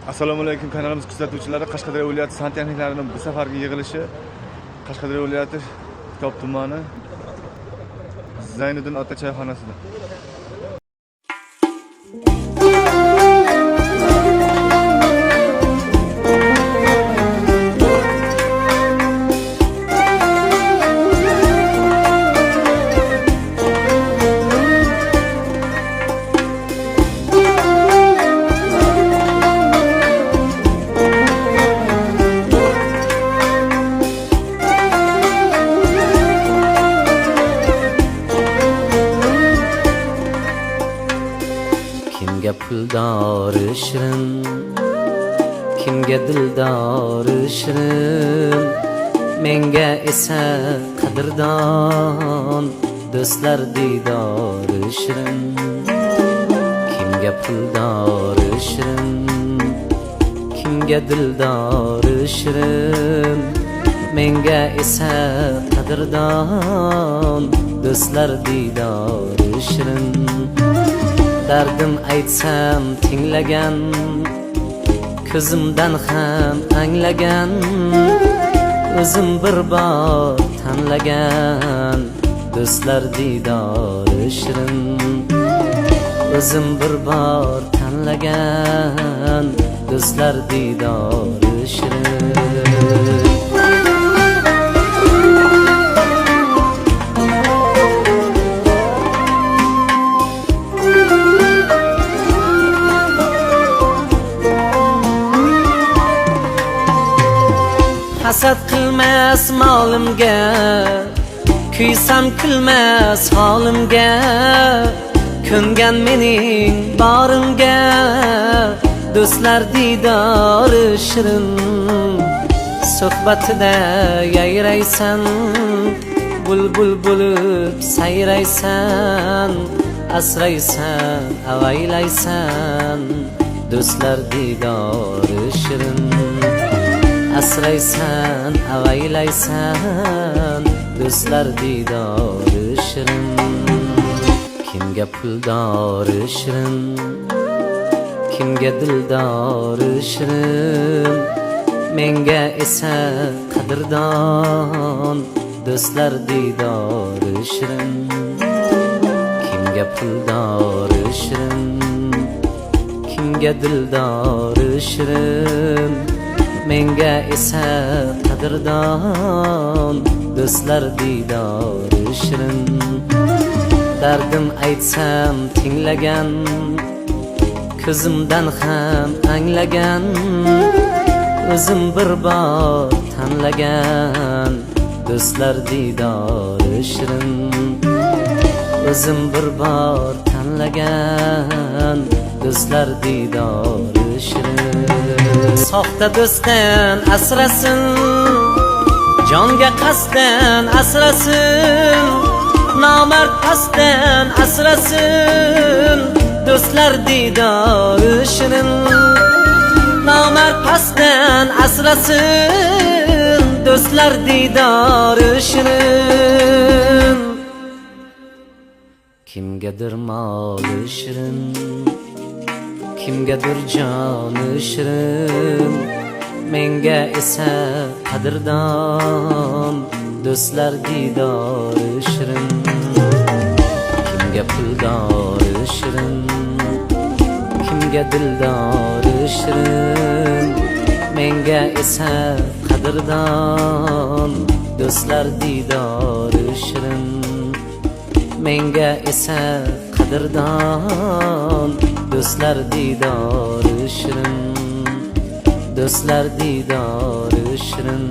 Assalomu alaykum kanalimiz kuzatuvchilari. Qashqadaryo viloyati santexniklarining bu safargi yig'ilishi Qashqadaryo viloyati Kitob tumani Zayniddin ota choyxonasida. Kimga puldor shirin, kimga dildor shirin, menga esa qadrdon do'stlar diydor shirin. Kimga puldor shirin, kimga dildor shirin, menga esa qadrdon do'stlar diydor shirin. Dardim aytsam tinglagan, ko'zimdan ham anglagan, o'zim bir bor tanlagan do'stlar diydori shirin. O'zim bir bor tanlagan do'stlar diydori shirin. Hasad qilmas molimga, kuysam kulmas holimga, ko'ngan mening borimga do'stlar diydori shirin. Suhbatida yayraysan, bulbul bo'lib sayraysan, asraysan, avaylaysan do'stlar diydori shirin. Asraysan, avaylaysan do'stlar diydori shirin. Kimga puldor shirin, kimga dildor shirin, menga esa qadrdon do'stlar diydori shirin. Kimga puldor shirin, kimga dildor shirin, menga esa qadrdon do'stlar diydori shirin. Dardim aytsam tinglagan, ko'zimdan ham anglagan, o'zim bir bor tanlagan do'stlar diydori shirin. O'zim bir bor tanlagan do'stlar diydori shirin. Soxta do'stdan asrasin, jonga qasddan asrasin, nomard qasddan asrasin do'stlar diydori shirin. Nomard qasddan asrasin do'stlar diydori shirin. Kimgadir moli shirin, kimgadir joni shirin, menga esa qadrdon do'stlar diydori shirin. Kimga puldor shirin, kimga dildor shirin, menga esa qadrdon do'stlar diydori shirin. Menga esa qadrdon do'stlar diydori shirin. Do'stlar diydori shirin.